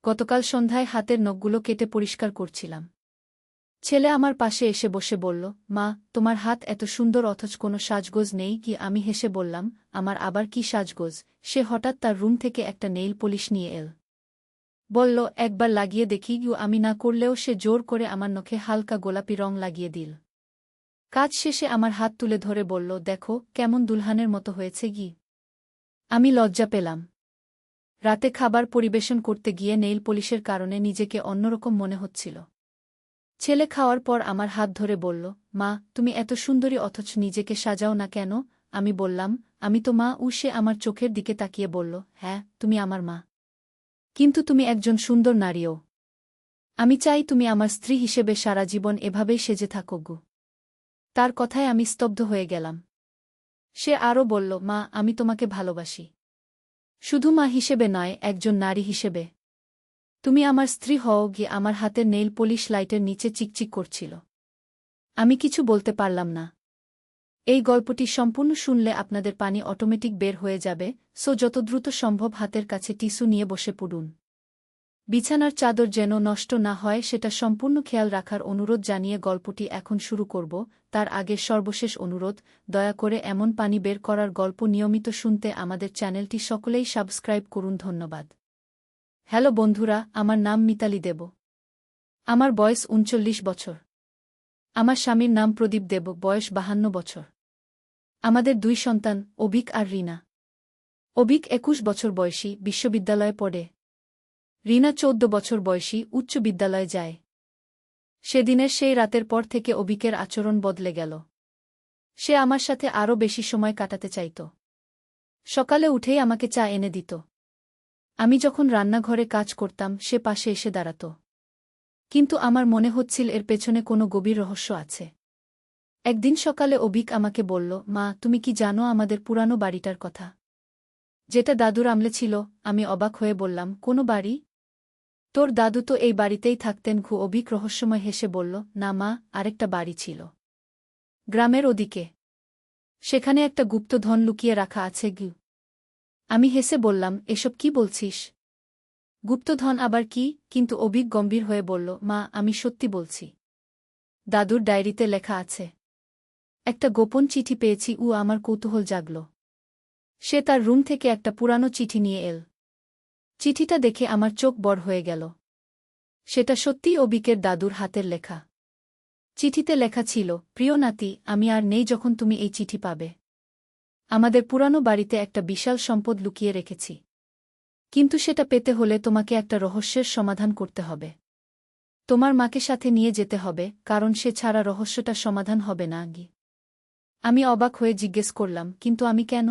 গতকাল সন্ধ্যায় হাতের নখগুলো কেটে পরিষ্কার করছিলাম। ছেলে আমার পাশে এসে বসে বলল, মা, তোমার হাত এত সুন্দর অথচ কোনো সাজগোজ নেই কি? আমি হেসে বললাম, আমার আবার কি সাজগোজ? সে হঠাৎ তার রুম থেকে একটা নেইল পলিশ নিয়ে এল। বলল, একবার লাগিয়ে দেখি। আমি না করলেও সে জোর করে আমার নখে হালকা গোলাপি রং লাগিয়ে দিল। কাজ শেষে আমার হাত তুলে ধরে বলল, দেখো কেমন দুলহানের মতো হয়েছে গি। আমি লজ্জা পেলাম। রাতে খাবার পরিবেশন করতে গিয়ে নেইল পলিশের কারণে নিজেকে অন্যরকম মনে হচ্ছিল। ছেলে খাওয়ার পর আমার হাত ধরে বলল, মা, তুমি এত সুন্দরী অথচ নিজেকে সাজাও না কেন? আমি বললাম, আমি তো মা। সে আমার চোখের দিকে তাকিয়ে বলল, হ্যাঁ, তুমি আমার মা। কিন্তু তুমি একজন সুন্দর নারীও। আমি চাই তুমি আমার স্ত্রী হিসেবে সারা জীবন এভাবেই সেজে থাকো গো। তার কথায় আমি স্তব্ধ হয়ে গেলাম। সে আরও বলল, মা, আমি তোমাকে ভালোবাসি। শুধু মা হিসেবে নয়, একজন নারী হিসেবে। তুমি আমার স্ত্রী হও গিয়ে। আমার হাতের নেইল পলিশ লাইটের নিচে চিকচিক করছিল। আমি কিছু বলতে পারলাম না। এই গল্পটি সম্পূর্ণ শুনলে আপনাদের পানি অটোমেটিক বের হয়ে যাবে, সো যত দ্রুত সম্ভব হাতের কাছে টিস্যু নিয়ে বসে পড়ুন। বিছানার চাদর যেন নষ্ট না হয় সেটা সম্পূর্ণ খেয়াল রাখার অনুরোধ জানিয়ে গল্পটি এখন শুরু করব। তার আগে সর্বশেষ অনুরোধ, দয়া করে এমন পানি বের করার গল্প নিয়মিত শুনতে আমাদের চ্যানেলটি সকলেই সাবস্ক্রাইব করুন। ধন্যবাদ। হ্যালো বন্ধুরা, আমার নাম মিতালি দেব। আমার বয়স ৩৯ বছর। আমার স্বামীর নাম প্রদীপ দেব, বয়স ৫২ বছর। আমাদের ২ সন্তান, অভিক আর রিনা। অভিক ২১ বছর বয়সী, বিশ্ববিদ্যালয়ে পড়ে। রিনা ১৪ বছর বয়সী, উচ্চ বিদ্যালয়ে যায়। সেদিনের সেই রাতের পর থেকে অভিকের আচরণ বদলে গেল। সে আমার সাথে আরও বেশি সময় কাটাতে চাইত। সকালে উঠেই আমাকে চা এনে দিত। আমি যখন রান্নাঘরে কাজ করতাম সে পাশে এসে দাঁড়াত। কিন্তু আমার মনে হচ্ছিল এর পেছনে কোনো গভীর রহস্য আছে। একদিন সকালে অভিক আমাকে বলল, মা, তুমি কি জানো আমাদের পুরানো বাড়িটার কথা, যেটা দাদুর আমলে ছিল? আমি অবাক হয়ে বললাম, কোনো বাড়ি? তোর দাদু তো এই বাড়িতেই থাকতেন। অভিক রহস্যময় হেসে বলল, না মা, আরেকটা বাড়ি ছিল গ্রামের ওদিকে। সেখানে একটা গুপ্তধন লুকিয়ে রাখা আছে গু। আমি হেসে বললাম, এসব কি বলছিস? গুপ্তধন আবার কি? কিন্তু অভিক গম্ভীর হয়ে বলল, মা, আমি সত্যি বলছি। দাদুর ডায়েরিতে লেখা আছে। একটা গোপন চিঠি পেয়েছি। আমার কৌতূহল জাগল। সে তার রুম থেকে একটা পুরানো চিঠি নিয়ে এল। চিঠিটা দেখে আমার চোখ বড় হয়ে গেল। সেটা সত্যিই অভিকের দাদুর হাতের লেখা। চিঠিতে লেখা ছিল, প্রিয় নাতি, আমি আর নেই যখন তুমি এই চিঠি পাবে। আমাদের পুরানো বাড়িতে একটা বিশাল সম্পদ লুকিয়ে রেখেছি। কিন্তু সেটা পেতে হলে তোমাকে একটা রহস্যের সমাধান করতে হবে। তোমার মাকে সাথে নিয়ে যেতে হবে, কারণ সে ছাড়া রহস্যটার সমাধান হবে না গি। আমি অবাক হয়ে জিজ্ঞেস করলাম, কিন্তু আমি কেন?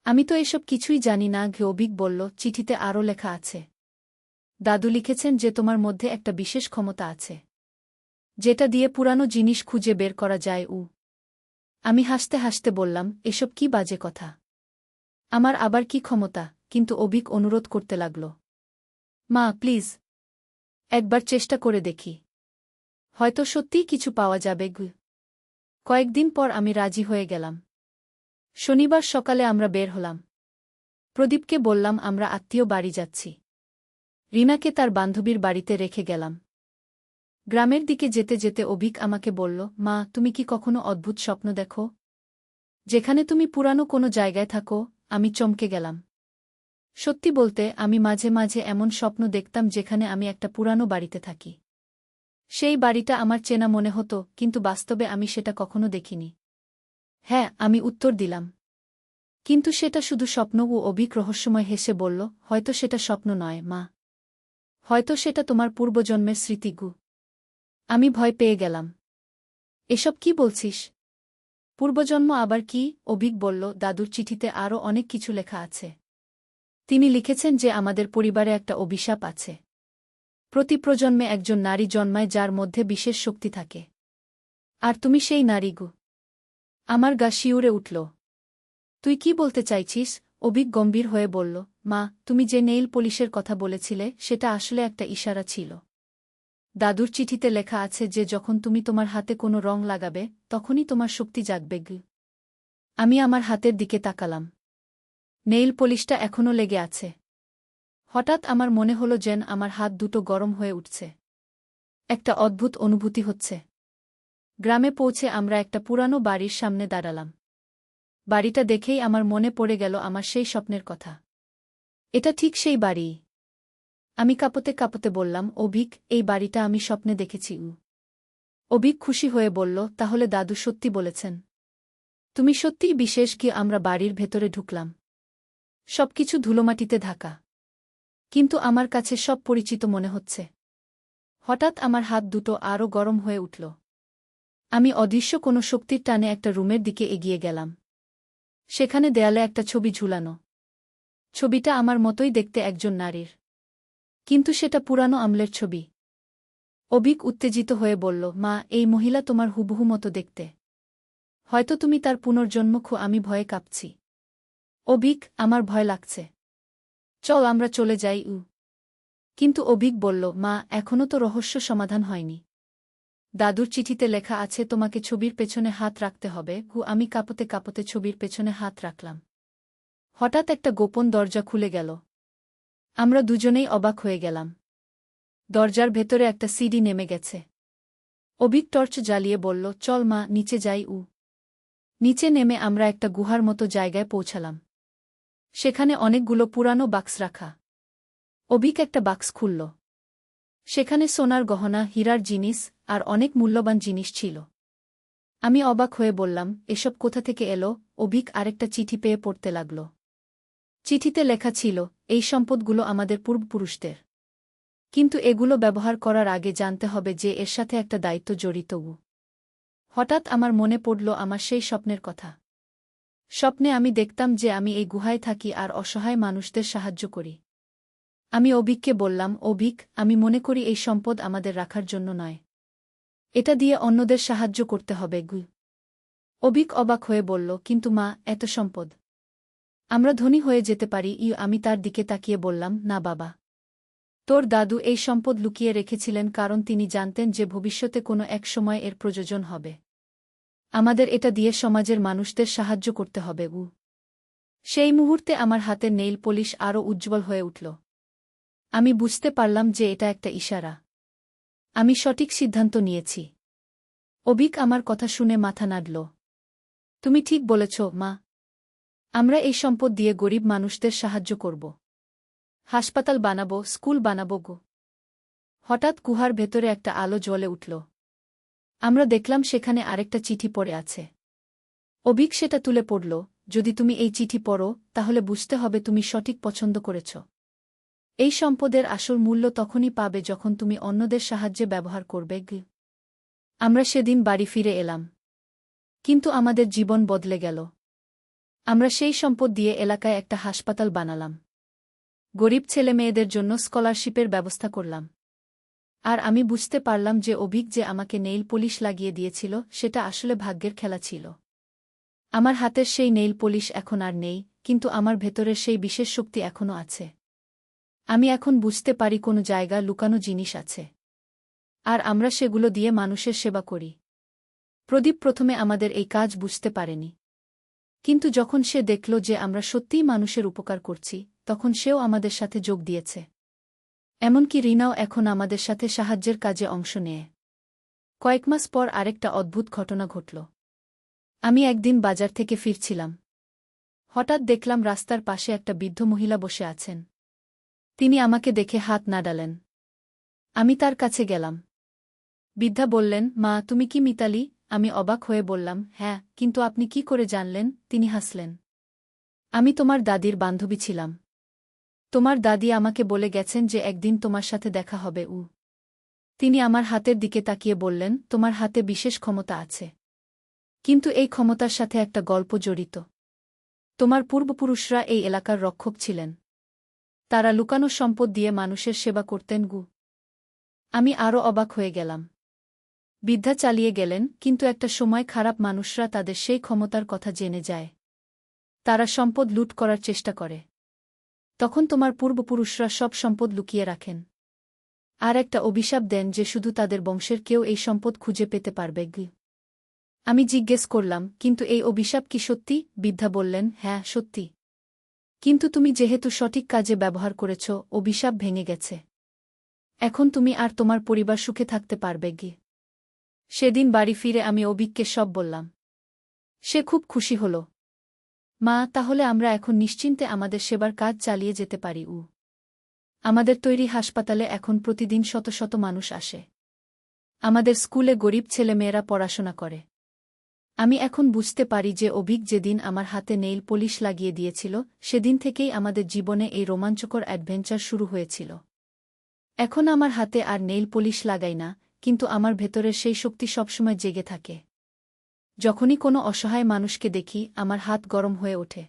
আমি তো এসব কিছুই জানি না। অভিক বলল, চিঠিতে আরও লেখা আছে। দাদু লিখেছেন যে তোমার মধ্যে একটা বিশেষ ক্ষমতা আছে, যেটা দিয়ে পুরানো জিনিস খুঁজে বের করা যায়। আমি হাসতে হাসতে বললাম, এসব কি বাজে কথা? আমার আবার কি ক্ষমতা? কিন্তু অভিক অনুরোধ করতে লাগল, মা, প্লিজ, একবার চেষ্টা করে দেখি। হয়তো সত্যিই কিছু পাওয়া যাবে গু। কয়েকদিন পর আমি রাজি হয়ে গেলাম। শনিবার সকালে আমরা বের হলাম। প্রদীপকে বললাম আমরা আত্মীয় বাড়ি যাচ্ছি। রিনাকে তার বান্ধবীর বাড়িতে রেখে গেলাম। গ্রামের দিকে যেতে যেতে অভিক আমাকে বলল, মা, তুমি কি কখনো অদ্ভুত স্বপ্ন দেখো, যেখানে তুমি পুরানো কোনো জায়গায় থাকো? আমি চমকে গেলাম। সত্যি বলতে, আমি মাঝে মাঝে এমন স্বপ্ন দেখতাম যেখানে আমি একটা পুরানো বাড়িতে থাকি। সেই বাড়িটা আমার চেনা মনে হতো, কিন্তু বাস্তবে আমি সেটা কখনো দেখিনি। হ্যাঁ, আমি উত্তর দিলাম। কিন্তু সেটা শুধু স্বপ্ন। অভিক রহস্যময় হেসে বলল, হয়তো সেটা স্বপ্ন নয় মা, হয়তো সেটা তোমার পূর্বজন্মের স্মৃতি গু। আমি ভয় পেয়ে গেলাম। এসব কি বলছিস? পূর্বজন্ম আবার কি? অভিক বলল, দাদুর চিঠিতে আরও অনেক কিছু লেখা আছে। তিনি লিখেছেন যে আমাদের পরিবারে একটা অভিশাপ আছে। প্রতি প্রজন্মে একজন নারী জন্মায় যার মধ্যে বিশেষ শক্তি থাকে। আর তুমি সেই নারী গু। আমার গা শিউরে উঠল। তুই কি বলতে চাইছিস? অভিক গম্ভীর হয়ে বলল, মা, তুমি যে নেইল পলিশের কথা বলেছিলে সেটা আসলে একটা ইশারা ছিল। দাদুর চিঠিতে লেখা আছে যে যখন তুমি তোমার হাতে কোনো রং লাগাবে তখনই তোমার শক্তি জাগবে গু। আমি আমার হাতের দিকে তাকালাম। নেইল পলিশটা এখনও লেগে আছে। হঠাৎ আমার মনে হলো যেন আমার হাত দুটো গরম হয়ে উঠছে। একটা অদ্ভুত অনুভূতি হচ্ছে। গ্রামে পৌঁছে আমরা একটা পুরানো বাড়ির সামনে দাঁড়ালাম। বাড়িটা দেখেই আমার মনে পড়ে গেল আমার সেই স্বপ্নের কথা। এটা ঠিক সেই বাড়ি। আমি কাঁপতে কাঁপতে বললাম, অভিক, এই বাড়িটা আমি স্বপ্নে দেখেছি। অভিক খুশি হয়ে বলল, তাহলে দাদু সত্যি বলেছেন। তুমি সত্যিই বিশেষ। কি আমরা বাড়ির ভেতরে ঢুকলাম। সবকিছু ধুলোমাটিতে ঢাকা। কিন্তু আমার কাছে সব পরিচিত মনে হচ্ছে। হঠাৎ আমার হাত দুটো আরও গরম হয়ে উঠল। আমি অদৃশ্য কোনো শক্তির টানে একটা রুমের দিকে এগিয়ে গেলাম। সেখানে দেয়ালে একটা ছবি ঝুলানো। ছবিটা আমার মতোই দেখতে, একজন নারীর। কিন্তু সেটা পুরানো আমলের ছবি। অভিক উত্তেজিত হয়ে বলল, মা, এই মহিলা তোমার হুবহু মতো দেখতে। হয়তো তুমি তার পুনর্জন্ম। আমি ভয়ে কাঁপছি। অভিক, আমার ভয় লাগছে। চল আমরা চলে যাই। কিন্তু অভিক বলল, মা, এখনও তো রহস্য সমাধান হয়নি। দাদুর চিঠিতে লেখা আছে তোমাকে ছবির পেছনে হাত রাখতে হবে। আমি কাঁপতে কাঁপতে ছবির পেছনে হাত রাখলাম। হঠাৎ একটা গোপন দরজা খুলে গেল। আমরা দুজনেই অবাক হয়ে গেলাম। দরজার ভেতরে একটা সিডি নেমে গেছে। অভিক টর্চ জ্বালিয়ে বলল, চল মা, নিচে যাই। নিচে নেমে আমরা একটা গুহার মতো জায়গায় পৌঁছালাম। সেখানে অনেকগুলো পুরানো বাক্স রাখা। অভিক একটা বাক্স খুলল। সেখানে সোনার গহনা, হীরার জিনিস আর অনেক মূল্যবান জিনিস ছিল। আমি অবাক হয়ে বললাম, এসব কোথা থেকে এলো? অভিক আরেকটা চিঠি পেয়ে পড়তে লাগল। চিঠিতে লেখা ছিল, এই সম্পদগুলো আমাদের পূর্বপুরুষদের। কিন্তু এগুলো ব্যবহার করার আগে জানতে হবে যে এর সাথে একটা দায়িত্ব জড়িত। হঠাৎ আমার মনে পড়ল আমার সেই স্বপ্নের কথা। স্বপ্নে আমি দেখতাম যে আমি এই গুহায় থাকি আর অসহায় মানুষদের সাহায্য করি। আমি অভিককে বললাম, অভিক, আমি মনে করি এই সম্পদ আমাদের রাখার জন্য নয়। এটা দিয়ে অন্যদের সাহায্য করতে হবে। অভিক অবাক হয়ে বলল, কিন্তু মা, এত সম্পদ। আমরা ধনী হয়ে যেতে পারি। আমি তার দিকে তাকিয়ে বললাম, না বাবা। তোর দাদু এই সম্পদ লুকিয়ে রেখেছিলেন কারণ তিনি জানতেন যে ভবিষ্যতে কোনো এক সময় এর প্রয়োজন হবে। আমাদের এটা দিয়ে সমাজের মানুষদের সাহায্য করতে হবে। সেই মুহূর্তে আমার হাতের নেইল পলিশ আরও উজ্জ্বল হয়ে উঠল। আমি বুঝতে পারলাম যে এটা একটা ইশারা। আমি সঠিক সিদ্ধান্ত নিয়েছি। অভিক আমার কথা শুনে মাথা নাড়ল। তুমি ঠিক বলেছ মা। আমরা এই সম্পদ দিয়ে গরিব মানুষদের সাহায্য করব। হাসপাতাল বানাবো, স্কুল বানাবো। হঠাৎ গুহার ভেতরে একটা আলো জ্বলে উঠল। আমরা দেখলাম সেখানে আরেকটা চিঠি পড়ে আছে। অভিক সেটা তুলে পড়ল, যদি তুমি এই চিঠি পড়ো তাহলে বুঝতে হবে তুমি সঠিক পছন্দ করেছ। এই সম্পদের আসল মূল্য তখনই পাবে যখন তুমি অন্যদের সাহায্যে ব্যবহার করবে। আমরা সেদিন বাড়ি ফিরে এলাম। কিন্তু আমাদের জীবন বদলে গেল। আমরা সেই সম্পদ দিয়ে এলাকায় একটা হাসপাতাল বানালাম। গরিব ছেলেমেয়েদের জন্য স্কলারশিপের ব্যবস্থা করলাম। আর আমি বুঝতে পারলাম যে অভিক যে আমাকে নেইল পলিশ লাগিয়ে দিয়েছিল সেটা আসলে ভাগ্যের খেলা ছিল। আমার হাতের সেই নেইল পলিশ এখন আর নেই, কিন্তু আমার ভেতরের সেই বিশেষ শক্তি এখনও আছে। আমি এখন বুঝতে পারি কোনো জায়গা লুকানো জিনিস আছে। আর আমরা সেগুলো দিয়ে মানুষের সেবা করি। প্রদীপ প্রথমে আমাদের এই কাজ বুঝতে পারেনি। কিন্তু যখন সে দেখল যে আমরা সত্যিই মানুষের উপকার করছি, তখন সেও আমাদের সাথে যোগ দিয়েছে। এমনকি রিনাও এখন আমাদের সাথে সাহায্যের কাজে অংশ নেয়। কয়েক মাস পর আরেকটা অদ্ভুত ঘটনা ঘটল। আমি একদিন বাজার থেকে ফিরছিলাম। হঠাৎ দেখলাম রাস্তার পাশে একটা বৃদ্ধ মহিলা বসে আছেন। তিনি আমাকে দেখে হাত নাড়ালেন। আমি তার কাছে গেলাম। বৃদ্ধা বললেন, মা, তুমি কি মিতালি? আমি অবাক হয়ে বললাম, হ্যাঁ, কিন্তু আপনি কি করে জানলেন? তিনি হাসলেন। আমি তোমার দাদির বান্ধবী ছিলাম। তোমার দাদি আমাকে বলে গেছেন যে একদিন তোমার সাথে দেখা হবে। তিনি আমার হাতের দিকে তাকিয়ে বললেন, তোমার হাতে বিশেষ ক্ষমতা আছে। কিন্তু এই ক্ষমতার সাথে একটা গল্প জড়িত। তোমার পূর্বপুরুষরা এই এলাকার রক্ষক ছিলেন। তারা লুকানো সম্পদ দিয়ে মানুষের সেবা করতেন। আমি আরও অবাক হয়ে গেলাম। বৃদ্ধা চালিয়ে গেলেন, কিন্তু একটা সময় খারাপ মানুষরা তাদের সেই ক্ষমতার কথা জেনে যায়। তারা সম্পদ লুট করার চেষ্টা করে। তখন তোমার পূর্বপুরুষরা সব সম্পদ লুকিয়ে রাখেন। আর একটা অভিশাপ দেন যে শুধু তাদের বংশের কেউ এই সম্পদ খুঁজে পেতে পারবে। আমি জিজ্ঞেস করলাম, কিন্তু এই অভিশাপ কি সত্যি? বৃদ্ধা বললেন, হ্যাঁ, সত্যি। কিন্তু তুমি যেহেতু সঠিক কাজে ব্যবহার করেছ, অভিশাপ ভেঙে গেছে। এখন তুমি আর তোমার পরিবার সুখে থাকতে পারবে গি। সেদিন বাড়ি ফিরে আমি অভিককে সব বললাম। সে খুব খুশি হল। মা, তাহলে আমরা এখন নিশ্চিন্তে আমাদের সেবার কাজ চালিয়ে যেতে পারি। আমাদের তৈরি হাসপাতালে এখন প্রতিদিন শত শত মানুষ আসে। আমাদের স্কুলে গরিব ছেলেমেয়েরা পড়াশোনা করে। আমি এখন বুঝতে পারি যে অভিক যেদিন আমার হাতে নেইল পলিশ লাগিয়ে দিয়েছিল, সেদিন থেকেই আমাদের জীবনে এই রোমাঞ্চকর অ্যাডভেঞ্চার শুরু হয়েছিল। এখন আমার হাতে আর নেইল পলিশ লাগাই না, কিন্তু আমার ভেতরের সেই শক্তি সবসময় জেগে থাকে। যখনই কোনো অসহায় মানুষকে দেখি, আমার হাত গরম হয়ে ওঠে।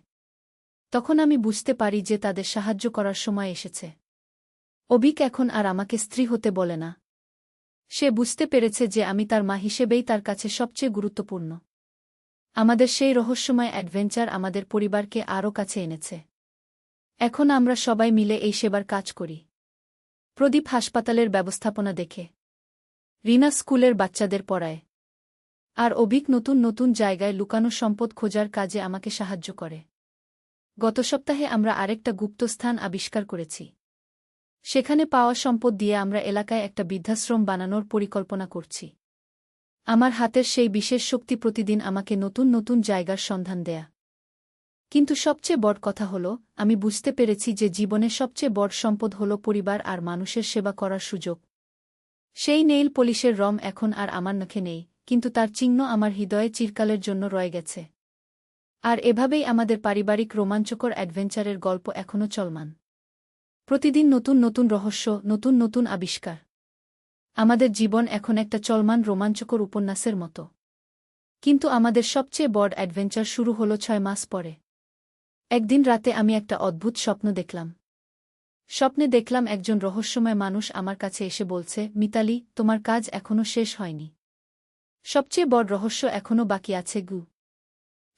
তখন আমি বুঝতে পারি যে তাদের সাহায্য করার সময় এসেছে। অভিক এখন আর আমাকে স্ত্রী হতে বলে না। সে বুঝতে পেরেছে যে আমি তার মা হিসেবেই তার কাছে সবচেয়ে গুরুত্বপূর্ণ। আমাদের সেই রহস্যময় অ্যাডভেঞ্চার আমাদের পরিবারকে আরও কাছে এনেছে। এখন আমরা সবাই মিলে এই সেবার কাজ করি। প্রদীপ হাসপাতালের ব্যবস্থাপনা দেখে, রিনা স্কুলের বাচ্চাদের পড়ায়, আর অভিক নতুন নতুন জায়গায় লুকানো সম্পদ খোঁজার কাজে আমাকে সাহায্য করে। গত সপ্তাহে আমরা আরেকটা গুপ্তস্থান আবিষ্কার করেছি। সেখানে পাওয়া সম্পদ দিয়ে আমরা এলাকায় একটা বৃদ্ধাশ্রম বানানোর পরিকল্পনা করছি। আমার হাতের সেই বিশেষ শক্তি প্রতিদিন আমাকে নতুন নতুন জায়গার সন্ধান দেয়া। কিন্তু সবচেয়ে বড় কথা হল, আমি বুঝতে পেরেছি যে জীবনের সবচেয়ে বড় সম্পদ হল পরিবার আর মানুষের সেবা করার সুযোগ। সেই নেইল পলিশের রং এখন আর আমার নখে নেই, কিন্তু তার চিহ্ন আমার হৃদয়ে চিরকালের জন্য রয়ে গেছে। আর এভাবেই আমাদের পারিবারিক রোমাঞ্চকর অ্যাডভেঞ্চারের গল্প এখনও চলমান। প্রতিদিন নতুন নতুন রহস্য, নতুন নতুন আবিষ্কার। আমাদের জীবন এখন একটা চলমান রোমাঞ্চকর উপন্যাসের মতো। কিন্তু আমাদের সবচেয়ে বড় অ্যাডভেঞ্চার শুরু হল 6 মাস পরে। একদিন রাতে আমি একটা অদ্ভুত স্বপ্ন দেখলাম। স্বপ্নে দেখলাম একজন রহস্যময় মানুষ আমার কাছে এসে বলছে, মিতালি, তোমার কাজ এখনও শেষ হয়নি। সবচেয়ে বড় রহস্য এখনও বাকি আছে গু।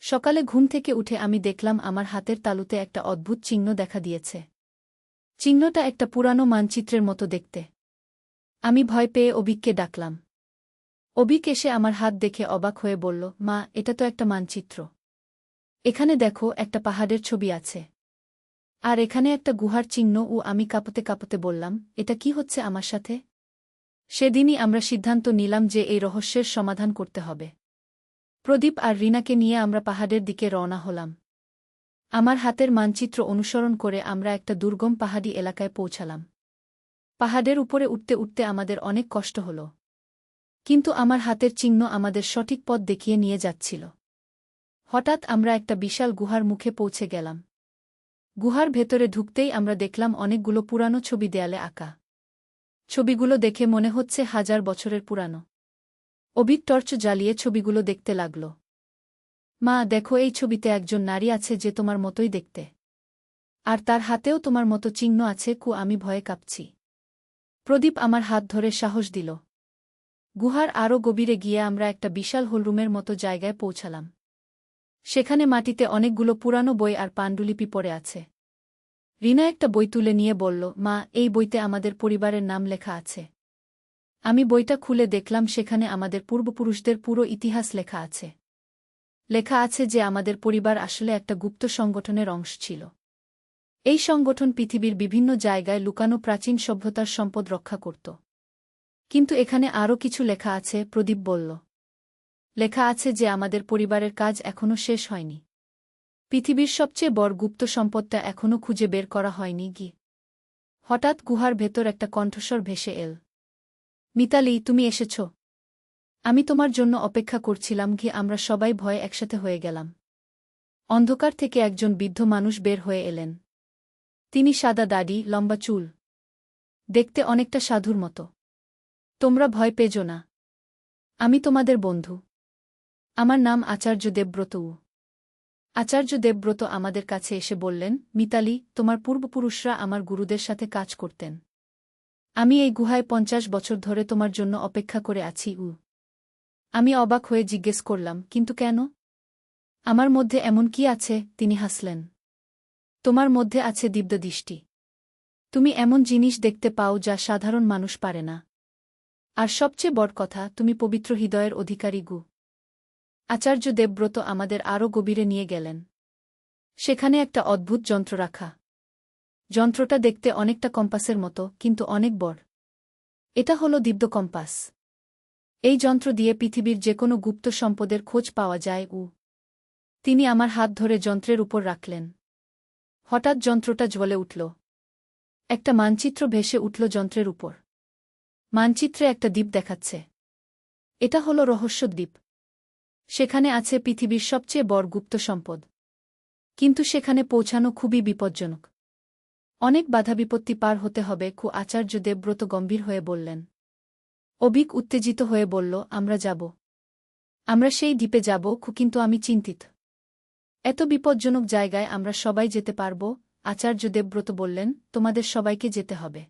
সকালে ঘুম থেকে উঠে আমি দেখলাম আমার হাতের তালুতে একটা অদ্ভুত চিহ্ন দেখা দিয়েছে। চিহ্নটা একটা পুরানো মানচিত্রের মতো দেখতে। আমি ভয় পেয়ে অভিককে ডাকলাম। অভিক এসে আমার হাত দেখে অবাক হয়ে বলল, মা, এটা তো একটা মানচিত্র। এখানে দেখো, একটা পাহাড়ের ছবি আছে। আর এখানে একটা গুহার চিহ্ন। আমি কাঁপতে কাঁপতে বললাম, এটা কি হচ্ছে আমার সাথে? সেদিনই আমরা সিদ্ধান্ত নিলাম যে এই রহস্যের সমাধান করতে হবে। প্রদীপ আর রিনাকে নিয়ে আমরা পাহাড়ের দিকে রওনা হলাম। আমার হাতের মানচিত্র অনুসরণ করে আমরা একটা দুর্গম পাহাড়ি এলাকায় পৌঁছালাম। পাহাড়ের উপরে উঠতে উঠতে আমাদের অনেক কষ্ট হল। কিন্তু আমার হাতের চিহ্ন আমাদের সঠিক পথ দেখিয়ে নিয়ে যাচ্ছিল। হঠাৎ আমরা একটা বিশাল গুহার মুখে পৌঁছে গেলাম। গুহার ভেতরে ঢুকতেই আমরা দেখলাম অনেকগুলো পুরানো ছবি দেয়ালে আঁকা। ছবিগুলো দেখে মনে হচ্ছে 1000 বছরের পুরানো। অভিক টর্চ জ্বালিয়ে ছবিগুলো দেখতে লাগল। মা, দেখো, এই ছবিতে একজন নারী আছে যে তোমার মতোই দেখতে। আর তার হাতেও তোমার মতো চিহ্ন আছে। আমি ভয়ে কাঁপছি। প্রদীপ আমার হাত ধরে সাহস দিল। গুহার আরও গভীরে গিয়ে আমরা একটা বিশাল হলরুমের মতো জায়গায় পৌঁছালাম। সেখানে মাটিতে অনেকগুলো পুরানো বই আর পাণ্ডুলিপি পড়ে আছে। রিনা একটা বই তুলে নিয়ে বলল, মা, এই বইতে আমাদের পরিবারের নাম লেখা আছে। আমি বইটা খুলে দেখলাম সেখানে আমাদের পূর্বপুরুষদের পুরো ইতিহাস লেখা আছে। লেখা আছে যে আমাদের পরিবার আসলে একটা গুপ্ত সংগঠনের অংশ ছিল। এই সংগঠন পৃথিবীর বিভিন্ন জায়গায় লুকানো প্রাচীন সভ্যতার সম্পদ রক্ষা করত। কিন্তু এখানে আরও কিছু লেখা আছে, প্রদীপ বলল। লেখা আছে যে আমাদের পরিবারের কাজ এখনও শেষ হয়নি। পৃথিবীর সবচেয়ে বড় গুপ্ত সম্পদটা এখনও খুঁজে বের করা হয়নি গি। হঠাৎ গুহার ভেতর একটা কণ্ঠস্বর ভেসে এল। মিতালি, তুমি এসেছ। আমি তোমার জন্য অপেক্ষা করছিলাম গি। আমরা সবাই ভয়ে একসাথে হয়ে গেলাম। অন্ধকার থেকে একজন বৃদ্ধ মানুষ বের হয়ে এলেন। তিনি সাদা দাড়ি, লম্বা চুল, দেখতে অনেকটা সাধুর মতো। তোমরা ভয় পেজো না। আমি তোমাদের বন্ধু। আমার নাম আচার্য দেবব্রত। আচার্য দেবব্রত আমাদের কাছে এসে বললেন, মিতালি, তোমার পূর্বপুরুষরা আমার গুরুদের সাথে কাজ করতেন। আমি এই গুহায় 50 বছর ধরে তোমার জন্য অপেক্ষা করে আছি। আমি অবাক হয়ে জিজ্ঞেস করলাম, কিন্তু কেন? আমার মধ্যে এমন কি আছে? তিনি হাসলেন। তোমার মধ্যে আছে দিব্যদৃষ্টি। তুমি এমন জিনিস দেখতে পাও যা সাধারণ মানুষ পারে না। আর সবচেয়ে বড় কথা, তুমি পবিত্র হৃদয়ের অধিকারী গু। আচার্য দেবব্রত আমাদের আরও গভীরে নিয়ে গেলেন। সেখানে একটা অদ্ভুত যন্ত্র রাখা। যন্ত্রটা দেখতে অনেকটা কম্পাসের মতো, কিন্তু অনেক বড়। এটা হলো দিব্য কম্পাস। এই যন্ত্র দিয়ে পৃথিবীর যেকোনো গুপ্ত সম্পদের খোঁজ পাওয়া যায়। তিনি আমার হাত ধরে যন্ত্রের উপর রাখলেন। হঠাৎ যন্ত্রটা জ্বলে উঠল। একটা মানচিত্র ভেসে উঠল যন্ত্রের উপর। মানচিত্রে একটা দ্বীপ দেখাচ্ছে। এটা হলো রহস্য দ্বীপ। সেখানে আছে পৃথিবীর সবচেয়ে বড় গুপ্ত সম্পদ। কিন্তু সেখানে পৌঁছানো খুবই বিপজ্জনক। অনেক বাধাবিপত্তি পার হতে হবে। আচার্য দেবব্রত গম্ভীর হয়ে বললেন। অবিক উত্তেজিত হয়ে বলল, আমরা যাব। আমরা সেই দ্বীপে যাব। কিন্তু আমি চিন্তিত। এত বিপজ্জনক জায়গায় আমরা সবাই যেতে পারব? আচার্য দেবব্রত বললেন, তোমাদের সবাইকে যেতে হবে।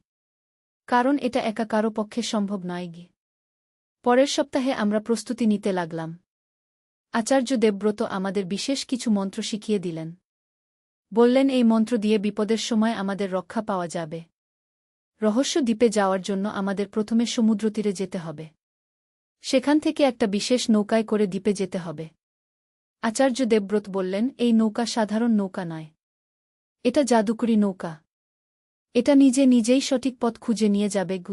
কারণ এটা একা কারো পক্ষে সম্ভব নয়। পরের সপ্তাহে আমরা প্রস্তুতি নিতে লাগলাম। আচার্য দেবব্রত আমাদের বিশেষ কিছু মন্ত্র শিখিয়ে দিলেন। বললেন, এই মন্ত্র দিয়ে বিপদের সময় আমাদের রক্ষা পাওয়া যাবে। রহস্য দ্বীপে যাওয়ার জন্য আমাদের প্রথমে সমুদ্রতীরে যেতে হবে। সেখান থেকে একটা বিশেষ নৌকায় করে দ্বীপে যেতে হবে। আচার্য দেবব্রত বললেন, এই নৌকা সাধারণ নৌকা নয়। এটা জাদুকরি নৌকা। এটা নিজে নিজেই সঠিক পথ খুঁজে নিয়ে যাবে।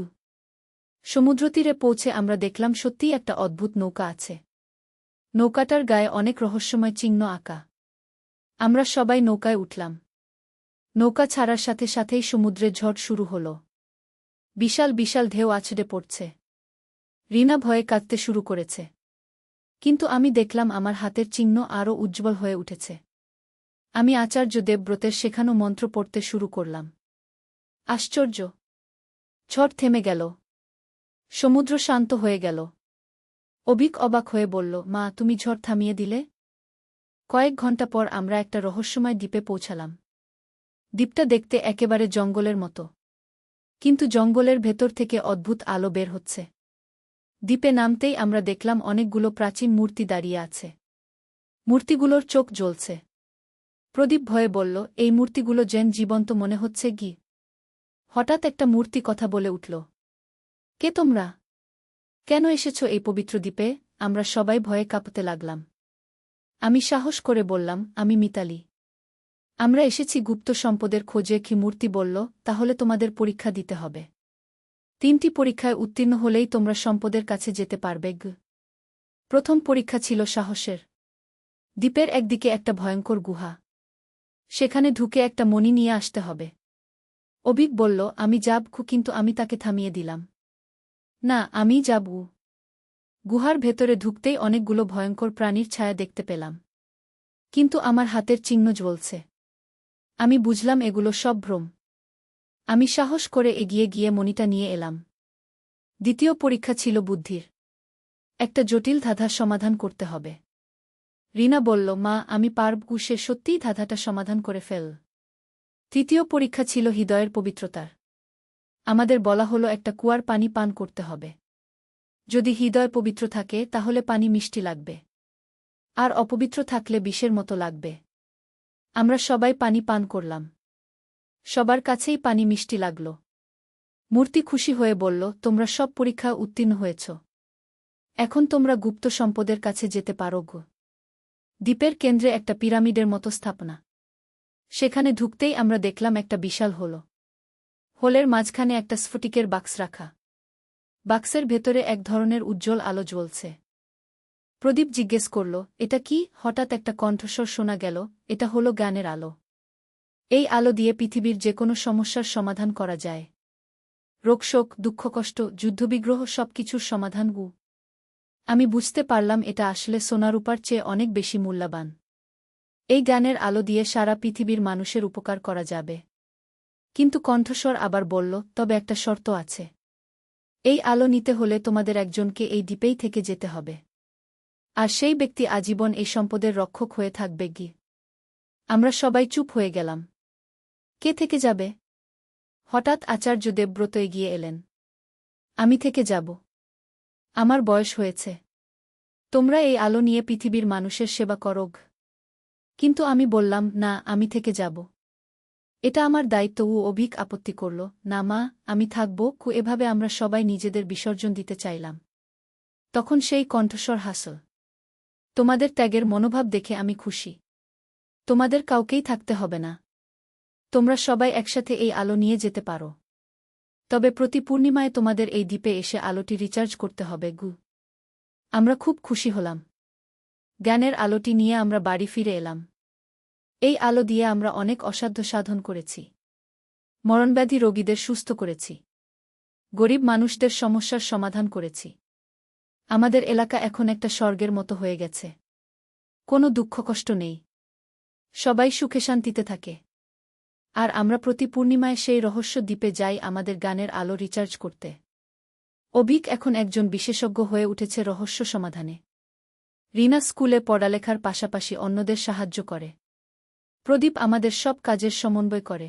সমুদ্রতীরে পৌঁছে আমরা দেখলাম সত্যিই একটা অদ্ভুত নৌকা আছে। নৌকাটার গায়ে অনেক রহস্যময় চিহ্ন আঁকা। আমরা সবাই নৌকায় উঠলাম। নৌকা ছাড়ার সাথে সাথেই সমুদ্রে ঝড় শুরু হল। বিশাল বিশাল ঢেউ আছড়ে পড়ছে। রিনা ভয়ে কাঁদতে শুরু করেছে। কিন্তু আমি দেখলাম আমার হাতের চিহ্ন আরও উজ্জ্বল হয়ে উঠেছে। আমি আচার্য দেবব্রতের শেখানো মন্ত্র পড়তে শুরু করলাম। আশ্চর্য! ঝড় থেমে গেল। সমুদ্র শান্ত হয়ে গেল। অবিক অবাক হয়ে বলল, মা, তুমি ঝড় থামিয়ে দিলে? কয়েক ঘণ্টা পর আমরা একটা রহস্যময় দ্বীপে পৌঁছালাম। দ্বীপটা দেখতে একেবারে জঙ্গলের মতো। কিন্তু জঙ্গলের ভেতর থেকে অদ্ভুত আলো বের হচ্ছে। দ্বীপে নামতেই আমরা দেখলাম অনেকগুলো প্রাচীন মূর্তি দাঁড়িয়ে আছে। মূর্তিগুলোর চোখ জ্বলছে। প্রদীপ ভয়ে বলল, এই মূর্তিগুলো যেন জীবন্ত মনে হচ্ছে। হঠাৎ একটা মূর্তি কথা বলে উঠল। কে তোমরা? কেন এসেছ এই পবিত্র দ্বীপে? আমরা সবাই ভয়ে কাঁপতে লাগলাম। আমি সাহস করে বললাম, আমি মিতালি। আমরা এসেছি গুপ্ত সম্পদের খোঁজে। মূর্তি বলল, তাহলে তোমাদের পরীক্ষা দিতে হবে। 3টি পরীক্ষায় উত্তীর্ণ হলেই তোমরা সম্পদের কাছে যেতে পারবে। প্রথম পরীক্ষা ছিল সাহসের। দ্বীপের একদিকে একটা ভয়ঙ্কর গুহা। সেখানে ঢুকে একটা মণি নিয়ে আসতে হবে। অবিক বলল, আমি যাব। কিন্তু আমি তাকে থামিয়ে দিলাম। না, আমি যাব। গুহার ভেতরে ঢুকতেই অনেকগুলো ভয়ঙ্কর প্রাণীর ছায়া দেখতে পেলাম। কিন্তু আমার হাতের চিহ্ন জ্বলছে। আমি বুঝলাম এগুলো সব ভ্রম। আমি সাহস করে এগিয়ে গিয়ে মণিটা নিয়ে এলাম। দ্বিতীয় পরীক্ষা ছিল বুদ্ধির। একটা জটিল ধাঁধার সমাধান করতে হবে। রিনা বলল, মা, আমি পারব। সে সত্যিই ধাঁধাটা সমাধান করে ফেল। তৃতীয় পরীক্ষা ছিল হৃদয়ের পবিত্রতার। আমাদের বলা হলো একটা কুয়ার পানি পান করতে হবে। যদি হৃদয় পবিত্র থাকে তাহলে পানি মিষ্টি লাগবে। আর অপবিত্র থাকলে বিষের মতো লাগবে। আমরা সবাই পানি পান করলাম। সবার কাছেই পানি মিষ্টি লাগল। মূর্তি খুশি হয়ে বলল, তোমরা সব পরীক্ষা উত্তীর্ণ হয়েছ। এখন তোমরা গুপ্ত সম্পদের কাছে যেতে পারো। দ্বীপের কেন্দ্রে একটা পিরামিডের মতো স্থাপনা। সেখানে ঢুকতেই আমরা দেখলাম একটা বিশাল হোল। হোলের মাঝখানে একটা স্ফটিকের বাক্স রাখা। বাক্সের ভেতরে এক ধরনের উজ্জ্বল আলো জ্বলছে। প্রদীপ জিজ্ঞেস করল, এটা কি? হঠাৎ একটা কণ্ঠস্বর শোনা গেল, এটা হলো জ্ঞানের আলো। এই আলো দিয়ে পৃথিবীর যেকোনো সমস্যার সমাধান করা যায়। রোগশোক, দুঃখকষ্ট, যুদ্ধবিগ্রহ সবকিছুর সমাধান। আমি বুঝতে পারলাম এটা আসলে সোনারূপার চেয়ে অনেক বেশি মূল্যবান। এই জ্ঞানের আলো দিয়ে সারা পৃথিবীর মানুষের উপকার করা যাবে। কিন্তু কণ্ঠস্বর আবার বলল, তবে একটা শর্ত আছে। এই আলো নিতে হলে তোমাদের একজনকে এই দ্বীপেই থেকে যেতে হবে। আর সেই ব্যক্তি আজীবন এই সম্পদের রক্ষক হয়ে থাকবে। আমরা সবাই চুপ হয়ে গেলাম। কে থেকে যাবে? হঠাৎ আচার্য দেবব্রত এগিয়ে এলেন। আমি থেকে যাব। আমার বয়স হয়েছে। তোমরা এই আলো নিয়ে পৃথিবীর মানুষের সেবা করো। কিন্তু আমি বললাম, না, আমি থেকে যাব। এটা আমার দায়িত্ব। অভিক আপত্তি করল, না মা, আমি থাকব। এভাবে আমরা সবাই নিজেদের বিসর্জন দিতে চাইলাম। তখন সেই কণ্ঠস্বর হাসল, তোমাদের ত্যাগের মনোভাব দেখে আমি খুশি। তোমাদের কাউকেই থাকতে হবে না। তোমরা সবাই একসাথে এই আলো নিয়ে যেতে পারো। তবে প্রতি পূর্ণিমায় তোমাদের এই দ্বীপে এসে আলোটি রিচার্জ করতে হবে গু। আমরা খুব খুশি হলাম। জ্ঞানের আলোটি নিয়ে আমরা বাড়ি ফিরে এলাম। এই আলো দিয়ে আমরা অনেক অসাধ্য সাধন করেছি। মরণব্যাধি রোগীদের সুস্থ করেছি। গরিব মানুষদের সমস্যার সমাধান করেছি। আমাদের এলাকা এখন একটা স্বর্গের মতো হয়ে গেছে। কোনো দুঃখ কষ্ট নেই। সবাই সুখে শান্তিতে থাকে। আর আমরা প্রতি পূর্ণিমায় সেই রহস্য দ্বীপে যাই আমাদের গানের আলো রিচার্জ করতে। অভিক এখন একজন বিশেষজ্ঞ হয়ে উঠেছে রহস্য সমাধানে। রিনা স্কুলে পড়ালেখার পাশাপাশি অন্যদের সাহায্য করে। প্রদীপ আমাদের সব কাজের সমন্বয় করে।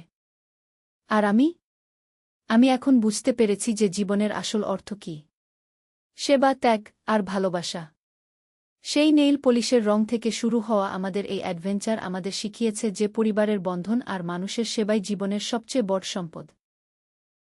আর আমি এখন বুঝতে পেরেছি যে জীবনের আসল অর্থ কী। সেবা, ত্যাগ আর ভালোবাসা। সেই নেইল পলিশের রং থেকে শুরু হওয়া আমাদের এই অ্যাডভেঞ্চার আমাদের শিখিয়েছে যে পরিবারের বন্ধন আর মানুষের সেবাই জীবনের সবচেয়ে বড় সম্পদ।